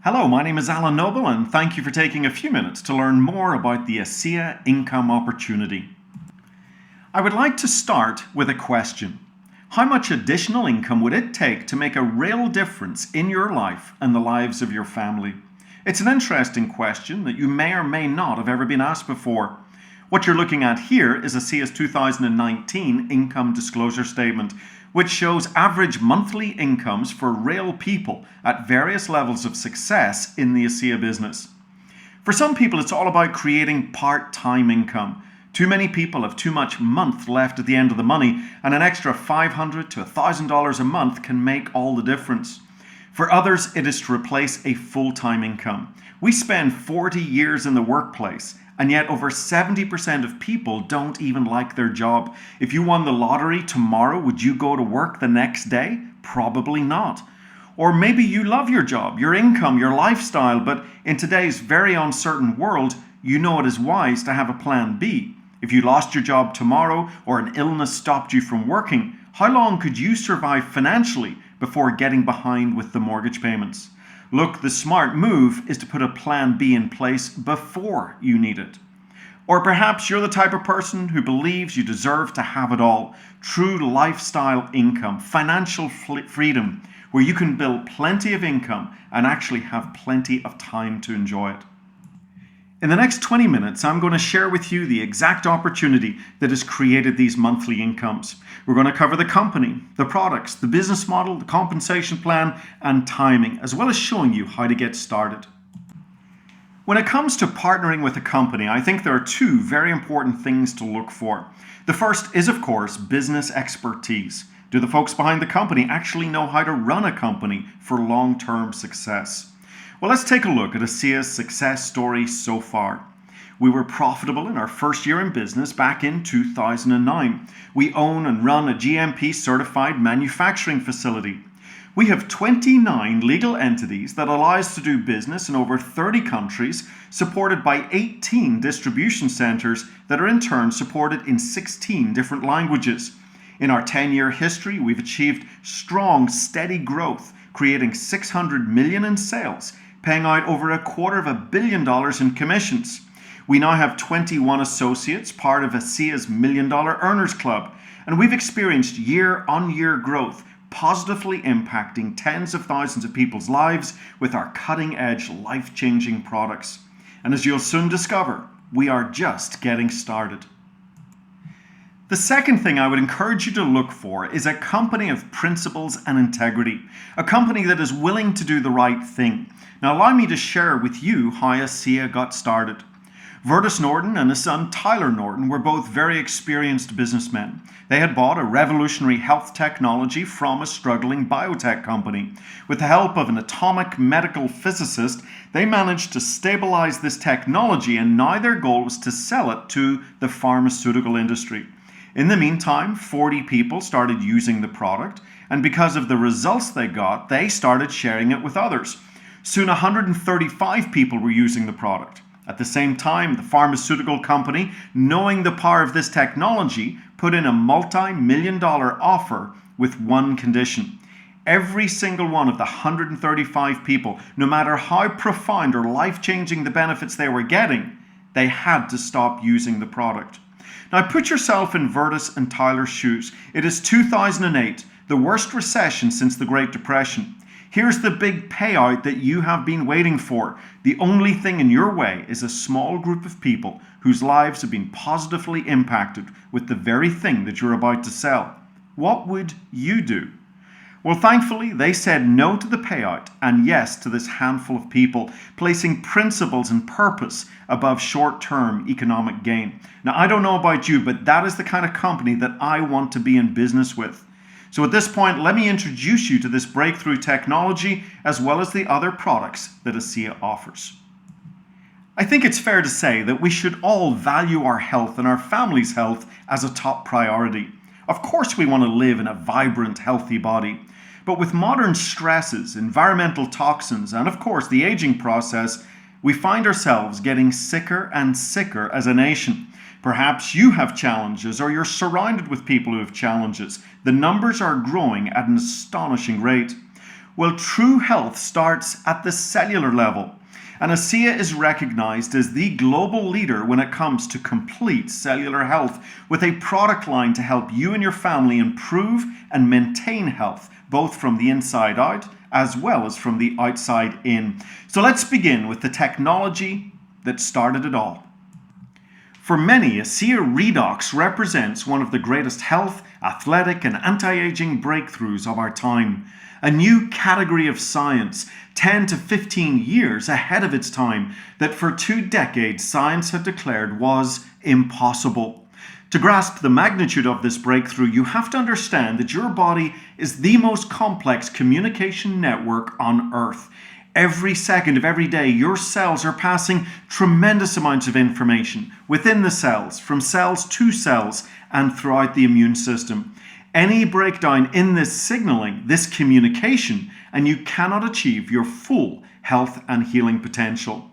Hello, my name is Alan Noble, and thank you for taking a few minutes to learn more about the ASEA income opportunity. I would like to start with a question. How much additional income would it take to make a real difference in your life and the lives of your family? It's an interesting question that you may or may not have ever been asked before. What you're looking at here is ASEA's 2019 Income Disclosure Statement, which shows average monthly incomes for real people at various levels of success in the ASEA business. For some people, it's all about creating part-time income. Too many people have too much month left at the end of the money, and an extra $500 to $1,000 a month can make all the difference. For others, it is to replace a full-time income. We spend 40 years in the workplace, and yet over 70% of people don't even like their job. If you won the lottery tomorrow, would you go to work the next day? Probably not. Or maybe you love your job, your income, your lifestyle, but in today's very uncertain world, you know it is wise to have a plan B. If you lost your job tomorrow or an illness stopped you from working, how long could you survive financially before getting behind with the mortgage payments? Look, the smart move is to put a plan B in place before you need it. Or perhaps you're the type of person who believes you deserve to have it all. True lifestyle income, financial freedom, where you can build plenty of income and actually have plenty of time to enjoy it. In the next 20 minutes, I'm going to share with you the exact opportunity that has created these monthly incomes. We're going to cover the company, the products, the business model, the compensation plan, and timing, as well as showing you how to get started. When it comes to partnering with a company, I think there are two very important things to look for. The first is, of course, business expertise. Do the folks behind the company actually know how to run a company for long-term success? Well, let's take a look at ASEA's success story so far. We were profitable in our first year in business back in 2009. We own and run a GMP certified manufacturing facility. We have 29 legal entities that allow us to do business in over 30 countries, supported by 18 distribution centers that are in turn supported in 16 different languages. In our 10-year history, we've achieved strong, steady growth, creating $600 million in sales, paying out over $250 million in commissions. We now have 21 associates, part of ASEA's $1 Million Earners Club, and we've experienced year-on-year growth, positively impacting tens of thousands of people's lives with our cutting-edge, life-changing products. And as you'll soon discover, we are just getting started. The second thing I would encourage you to look for is a company of principles and integrity, a company that is willing to do the right thing. Now allow me to share with you how ASEA got started. Vertus Norton and his son Tyler Norton were both very experienced businessmen. They had bought a revolutionary health technology from a struggling biotech company. With the help of an atomic medical physicist, they managed to stabilize this technology, and now their goal was to sell it to the pharmaceutical industry. In the meantime, 40 people started using the product, and because of the results they got, they started sharing it with others. Soon 135 people were using the product. At the same time, the pharmaceutical company, knowing the power of this technology, put in a multi-million-dollar offer with one condition. Every single one of the 135 people, no matter how profound or life-changing the benefits they were getting, they had to stop using the product. Now put yourself in Vertus and Tyler's shoes. It is 2008, the worst recession since the Great Depression. Here's the big payout that you have been waiting for. The only thing in your way is a small group of people whose lives have been positively impacted with the very thing that you're about to sell. What would you do? Well, thankfully, they said no to the payout and yes to this handful of people, placing principles and purpose above short-term economic gain. Now, I don't know about you, but that is the kind of company that I want to be in business with. So at this point, let me introduce you to this breakthrough technology as well as the other products that ASEA offers. I think it's fair to say that we should all value our health and our family's health as a top priority. Of course, we want to live in a vibrant, healthy body. But with modern stresses, environmental toxins, and of course the aging process, we find ourselves getting sicker and sicker as a nation. Perhaps you have challenges or you're surrounded with people who have challenges. The numbers are growing at an astonishing rate. Well, true health starts at the cellular level. And ASEA is recognized as the global leader when it comes to complete cellular health, with a product line to help you and your family improve and maintain health, both from the inside out as well as from the outside in. So let's begin with the technology that started it all. For many, ASEA Redox represents one of the greatest health, athletic, and anti-aging breakthroughs of our time. A new category of science, 10 to 15 years ahead of its time, that for 2 decades science had declared was impossible. To grasp the magnitude of this breakthrough, you have to understand that your body is the most complex communication network on Earth. Every second of every day, your cells are passing tremendous amounts of information within the cells, from cells to cells, and throughout the immune system. Any breakdown in this signaling, this communication, and you cannot achieve your full health and healing potential.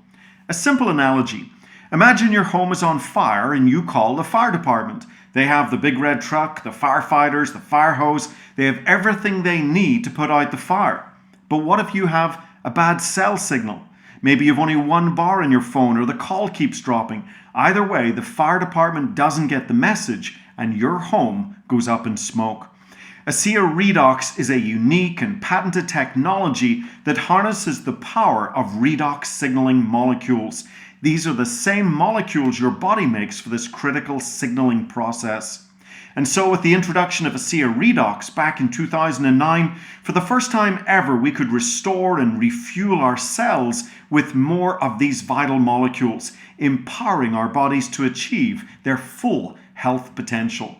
A simple analogy. Imagine your home is on fire and you call the fire department. They have the big red truck, the firefighters, the fire hose. They have everything they need to put out the fire. But what if you have a bad cell signal? Maybe you've only one bar in your phone or the call keeps dropping. Either way, the fire department doesn't get the message and your home goes up in smoke. ASEA Redox is a unique and patented technology that harnesses the power of redox signaling molecules. These are the same molecules your body makes for this critical signaling process. And so with the introduction of ASEA Redox back in 2009, for the first time ever, we could restore and refuel our cells with more of these vital molecules, empowering our bodies to achieve their full health potential.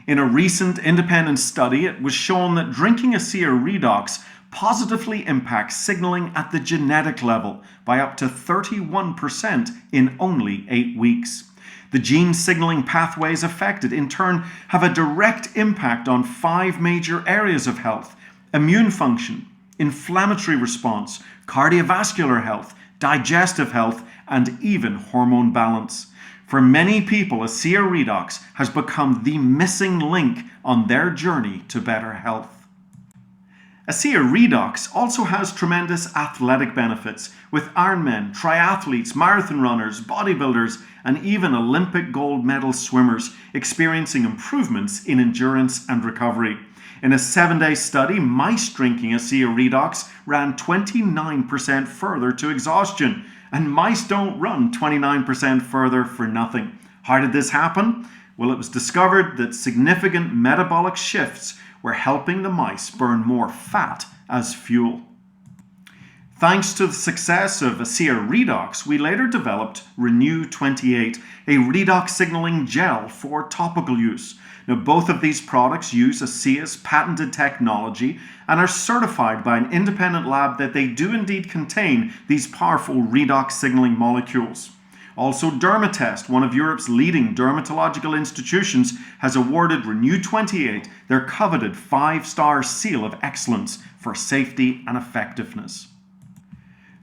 In a recent independent study, it was shown that drinking ASEA Redox positively impacts signaling at the genetic level by up to 31% in only 8 weeks. The gene signaling pathways affected, in turn, have a direct impact on 5 major areas of health: immune function, inflammatory response, cardiovascular health, digestive health, and even hormone balance. For many people, ASEA Redox has become the missing link on their journey to better health. ASEA Redox also has tremendous athletic benefits, with Ironmen, triathletes, marathon runners, bodybuilders, and even Olympic gold medal swimmers experiencing improvements in endurance and recovery. In a 7-day study, mice drinking ASEA Redox ran 29% further to exhaustion, and mice don't run 29% further for nothing. How did this happen? Well, it was discovered that significant metabolic shifts were helping the mice burn more fat as fuel. Thanks to the success of ASEA Redox, we later developed Renew 28, a redox signaling gel for topical use. Now, both of these products use ASEA's patented technology and are certified by an independent lab that they do indeed contain these powerful redox signaling molecules. Also, Dermatest, one of Europe's leading dermatological institutions, has awarded Renew 28 their coveted 5-star seal of excellence for safety and effectiveness.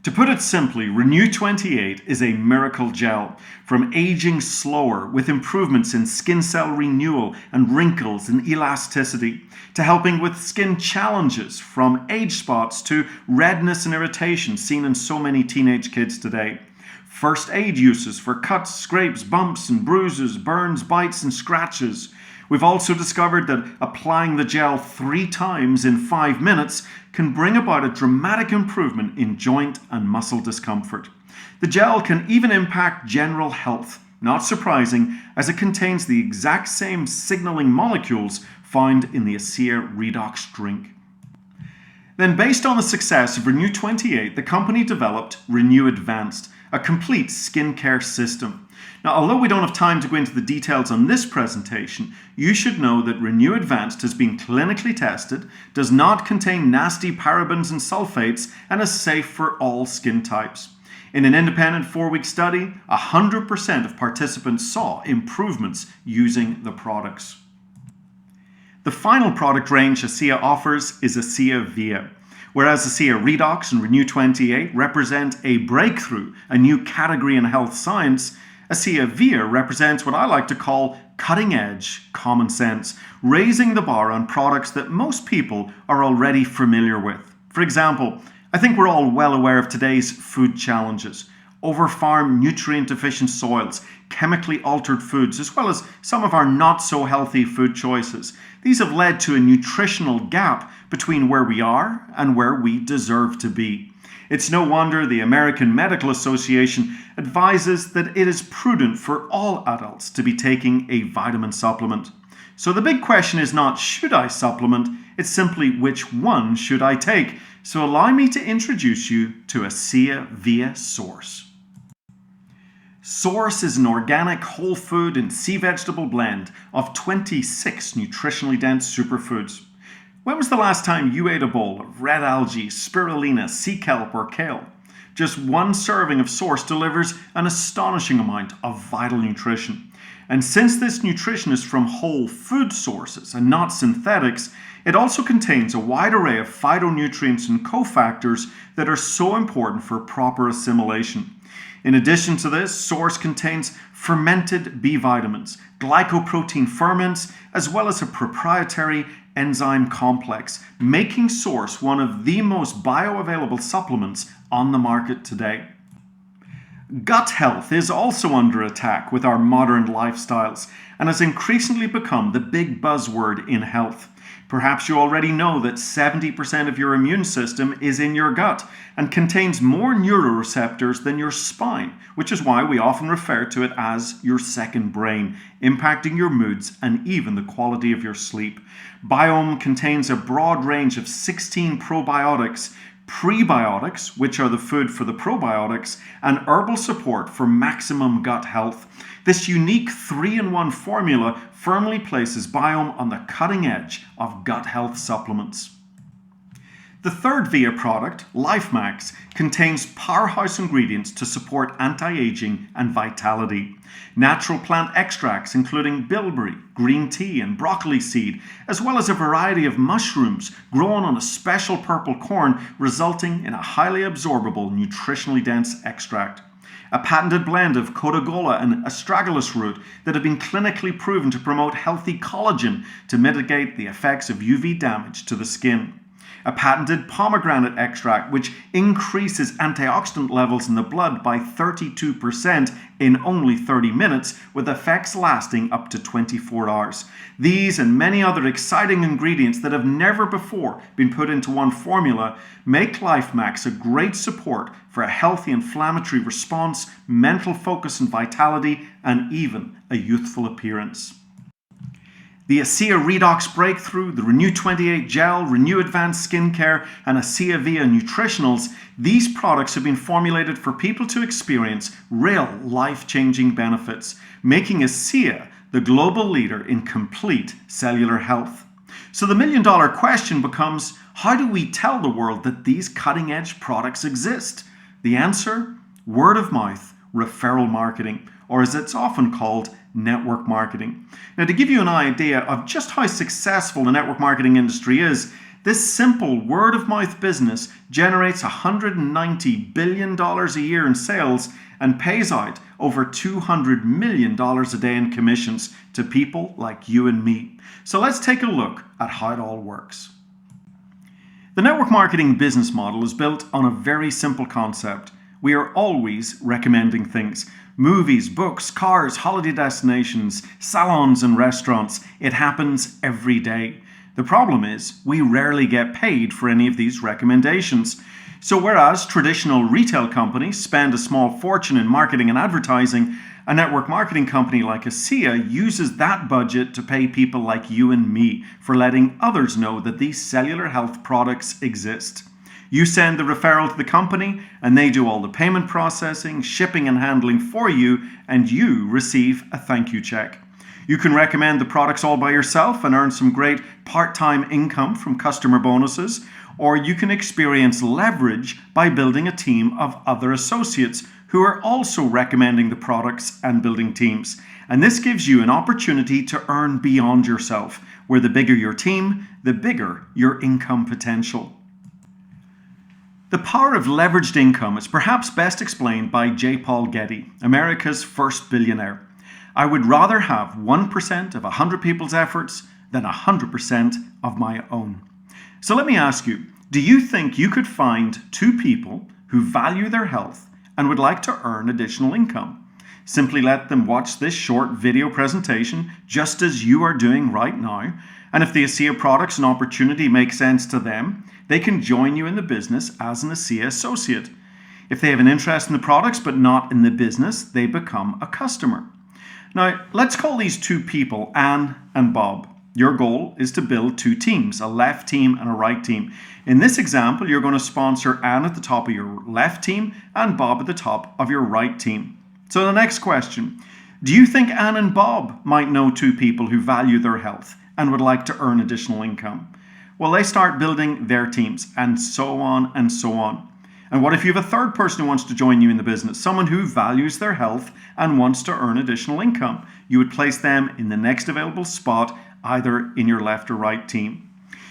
To put it simply, Renew 28 is a miracle gel, from aging slower with improvements in skin cell renewal and wrinkles and elasticity, to helping with skin challenges from age spots to redness and irritation seen in so many teenage kids today. First aid uses for cuts, scrapes, bumps and bruises, burns, bites and scratches. We've also discovered that applying the gel 3 times in 5 minutes can bring about a dramatic improvement in joint and muscle discomfort. The gel can even impact general health, not surprising, as it contains the exact same signaling molecules found in the ASEA Redox drink. Then, based on the success of Renew 28, the company developed Renew Advanced, a complete skincare system. Now, although we don't have time to go into the details on this presentation, you should know that Renew Advanced has been clinically tested, does not contain nasty parabens and sulfates, and is safe for all skin types. In an independent 4-week study, 100% of participants saw improvements using the products. The final product range ASEA offers is ASEA Via. Whereas ASEA Redox and Renew 28 represent a breakthrough, a new category in health science, ASEA Via represents what I like to call cutting edge common sense, raising the bar on products that most people are already familiar with. For example, I think we're all well aware of today's food challenges. Over-farmed, nutrient-deficient soils, chemically altered foods, as well as some of our not-so-healthy food choices. These have led to a nutritional gap between where we are and where we deserve to be. It's no wonder the American Medical Association advises that it is prudent for all adults to be taking a vitamin supplement. So the big question is not, should I supplement? It's simply, which one should I take? So allow me to introduce you to ASEA via Source. Source is an organic whole food and sea vegetable blend of 26 nutritionally dense superfoods. When was the last time you ate a bowl of red algae, spirulina, sea kelp, or kale? Just one serving of Source delivers an astonishing amount of vital nutrition. And since this nutrition is from whole food sources and not synthetics, it also contains a wide array of phytonutrients and cofactors that are so important for proper assimilation. In addition to this, Source contains fermented B vitamins, glycoprotein ferments, as well as a proprietary enzyme complex, making Source one of the most bioavailable supplements on the market today. Gut health is also under attack with our modern lifestyles and has increasingly become the big buzzword in health. Perhaps you already know that 70% of your immune system is in your gut and contains more neuroreceptors than your spine, which is why we often refer to it as your second brain, impacting your moods and even the quality of your sleep. Biome contains a broad range of 16 probiotics, prebiotics, which are the food for the probiotics, and herbal support for maximum gut health. This unique 3-in-1 formula firmly places Biome on the cutting edge of gut health supplements. The third VIA product, LifeMax, contains powerhouse ingredients to support anti-aging and vitality. Natural plant extracts including bilberry, green tea, and broccoli seed, as well as a variety of mushrooms grown on a special purple corn, resulting in a highly absorbable, nutritionally dense extract. A patented blend of codagola and astragalus root that have been clinically proven to promote healthy collagen to mitigate the effects of UV damage to the skin. A patented pomegranate extract which increases antioxidant levels in the blood by 32% in only 30 minutes, with effects lasting up to 24 hours. These and many other exciting ingredients that have never before been put into one formula make LifeMax a great support for a healthy inflammatory response, mental focus and vitality, and even a youthful appearance. The ASEA Redox Breakthrough, the Renew 28 Gel, Renew Advanced Skincare, and ASEA Via Nutritionals, these products have been formulated for people to experience real life-changing benefits, making ASEA the global leader in complete cellular health. So the million-dollar question becomes, how do we tell the world that these cutting-edge products exist? The answer? Word of mouth, referral marketing, or as it's often called, network marketing. Now, to give you an idea of just how successful the network marketing industry is, this simple word-of-mouth business generates $190 billion a year in sales and pays out over $200 million a day in commissions to people like you and me. So let's take a look at how it all works. The network marketing business model is built on a very simple concept. We are always recommending things. Movies, books, cars, holiday destinations, salons and restaurants. It happens every day. The problem is we rarely get paid for any of these recommendations. So whereas traditional retail companies spend a small fortune in marketing and advertising, a network marketing company like ASEA uses that budget to pay people like you and me for letting others know that these cellular health products exist. You send the referral to the company and they do all the payment processing, shipping and handling for you, and you receive a thank you check. You can recommend the products all by yourself and earn some great part-time income from customer bonuses, or you can experience leverage by building a team of other associates who are also recommending the products and building teams. And this gives you an opportunity to earn beyond yourself, where the bigger your team, the bigger your income potential. The power of leveraged income is perhaps best explained by J. Paul Getty, America's first billionaire. I would rather have 1% of 100 people's efforts than 100% of my own. So let me ask you, do you think you could find 2 people who value their health and would like to earn additional income? Simply let them watch this short video presentation just as you are doing right now, and if the ASEA products and opportunity make sense to them, they can join you in the business as an ASEA associate. If they have an interest in the products but not in the business, they become a customer. Now, let's call these 2 people Anne and Bob. Your goal is to build 2 teams, a left team and a right team. In this example, you're going to sponsor Anne at the top of your left team and Bob at the top of your right team. So the next question, do you think Anne and Bob might know 2 people who value their health and would like to earn additional income? Well, they start building their teams and so on and so on. And what if you have a 3rd person who wants to join you in the business, someone who values their health and wants to earn additional income? You would place them in the next available spot, either in your left or right team.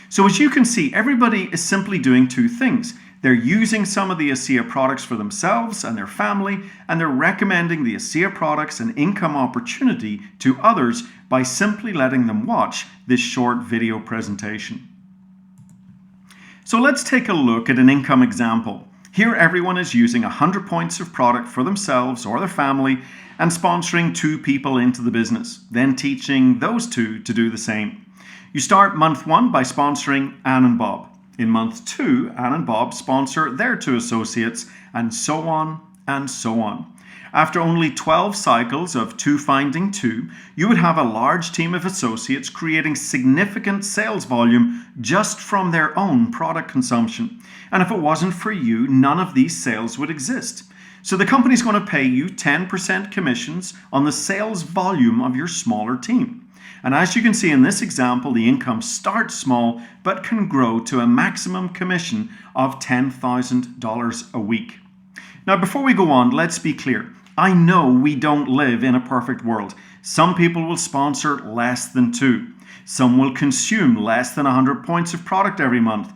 So as you can see, everybody is simply doing 2 things. They're using some of the ASEA products for themselves and their family, and they're recommending the ASEA products and income opportunity to others by simply letting them watch this short video presentation. So let's take a look at an income example. Here everyone is using 100 points of product for themselves or their family and sponsoring 2 people into the business, then teaching those 2 to do the same. You start month 1 by sponsoring Anne and Bob. In month 2, Anne and Bob sponsor their 2 associates, and so on and so on. After only 12 cycles of 2 finding 2, you would have a large team of associates creating significant sales volume just from their own product consumption. And if it wasn't for you, none of these sales would exist. So the company's going to pay you 10% commissions on the sales volume of your smaller team. And as you can see in this example, the income starts small but can grow to a maximum commission of $10,000 a week. Now, before we go on, let's be clear. I know we don't live in a perfect world. Some people will sponsor less than 2. Some will consume less than 100 points of product every month.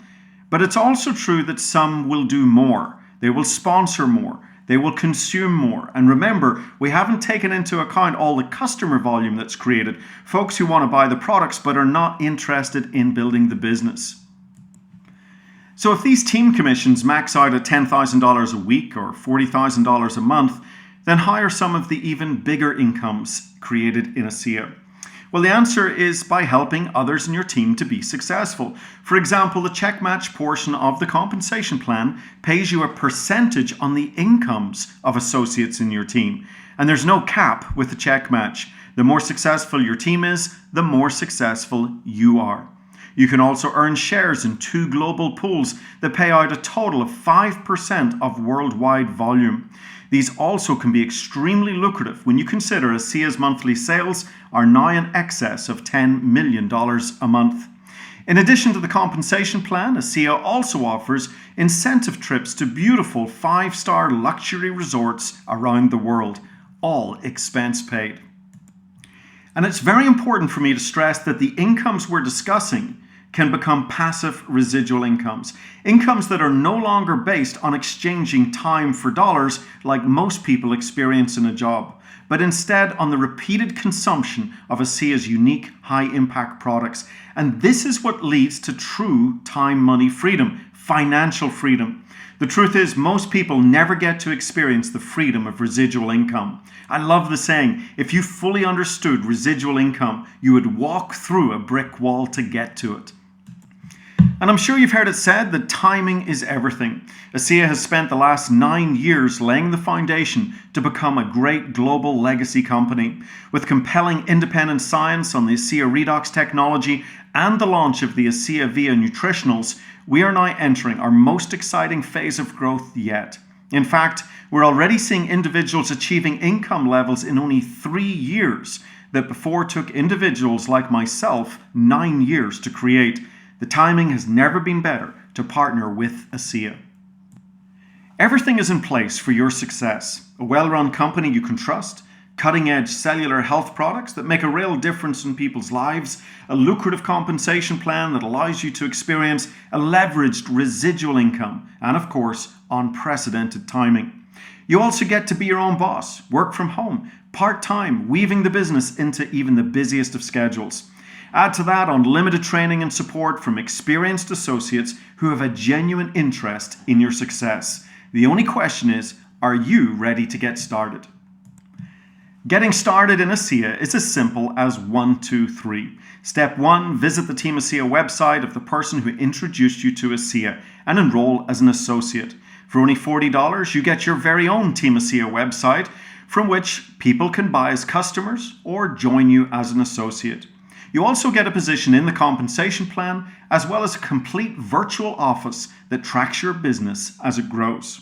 But it's also true that some will do more. They will sponsor more. They will consume more. And remember, we haven't taken into account all the customer volume that's created. Folks who want to buy the products but are not interested in building the business. So if these team commissions max out at $10,000 a week or $40,000 a month, then how are some of the even bigger incomes created in ASEA? Well, the answer is by helping others in your team to be successful. For example, the check match portion of the compensation plan pays you a percentage on the incomes of associates in your team. And there's no cap with the check match. The more successful your team is, the more successful you are. You can also earn shares in 2 global pools that pay out a total of 5% of worldwide volume. These also can be extremely lucrative when you consider ASEA's monthly sales are now in excess of $10 million a month. In addition to the compensation plan, ASEA also offers incentive trips to beautiful 5-star luxury resorts around the world, all expense paid. And it's very important for me to stress that the incomes we're discussing can become passive residual incomes. Incomes that are no longer based on exchanging time for dollars like most people experience in a job, but instead on the repeated consumption of ASEA's unique high-impact products. And this is what leads to true time-money freedom, financial freedom. The truth is, most people never get to experience the freedom of residual income. I love the saying, if you fully understood residual income, you would walk through a brick wall to get to it. And I'm sure you've heard it said that timing is everything. ASEA has spent the last 9 years laying the foundation to become a great global legacy company. With compelling independent science on the ASEA Redox technology and the launch of the ASEA Via Nutritionals, we are now entering our most exciting phase of growth yet. In fact, we're already seeing individuals achieving income levels in only 3 years that before took individuals like myself 9 years to create. The timing has never been better to partner with ASEA. Everything is in place for your success. A well-run company you can trust, cutting-edge cellular health products that make a real difference in people's lives, a lucrative compensation plan that allows you to experience a leveraged residual income, and of course, unprecedented timing. You also get to be your own boss, work from home, part-time, weaving the business into even the busiest of schedules. Add to that unlimited training and support from experienced associates who have a genuine interest in your success. The only question is, are you ready to get started? Getting started in ASEA is as simple as 1, 2, 3. Step 1, visit the Team ASEA website of the person who introduced you to ASEA and enroll as an associate. For only $40, you get your very own Team ASEA website from which people can buy as customers or join you as an associate. You also get a position in the compensation plan as well as a complete virtual office that tracks your business as it grows.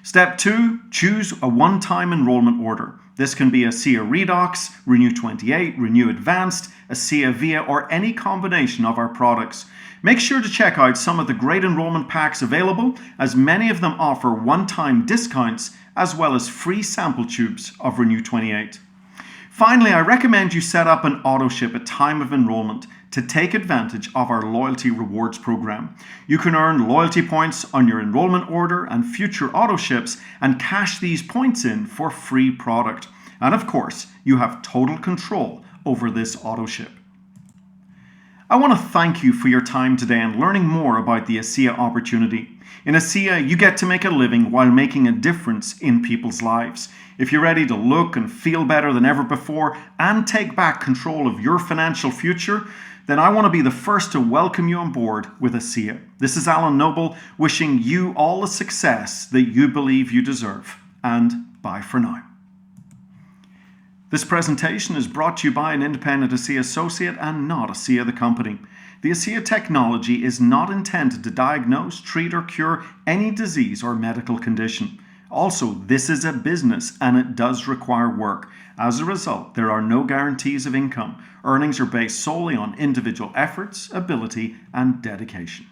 Step 2, choose a one-time enrollment order. This can be ASEA Redox, Renew 28, Renew Advanced, ASEA Via, or any combination of our products. Make sure to check out some of the great enrollment packs available, as many of them offer one-time discounts as well as free sample tubes of Renew 28. Finally, I recommend you set up an auto ship at time of enrollment to take advantage of our loyalty rewards program. You can earn loyalty points on your enrollment order and future auto ships and cash these points in for free product. And of course, you have total control over this auto ship. I want to thank you for your time today and learning more about the ASEA opportunity. In ASEA, you get to make a living while making a difference in people's lives. If you're ready to look and feel better than ever before and take back control of your financial future, then I want to be the first to welcome you on board with ASEA. This is Alan Noble, wishing you all the success that you believe you deserve. And bye for now. This presentation is brought to you by an independent ASEA associate and not ASEA the company. The ASEA technology is not intended to diagnose, treat or cure any disease or medical condition. Also, this is a business and it does require work. As a result, there are no guarantees of income. Earnings are based solely on individual efforts, ability and dedication.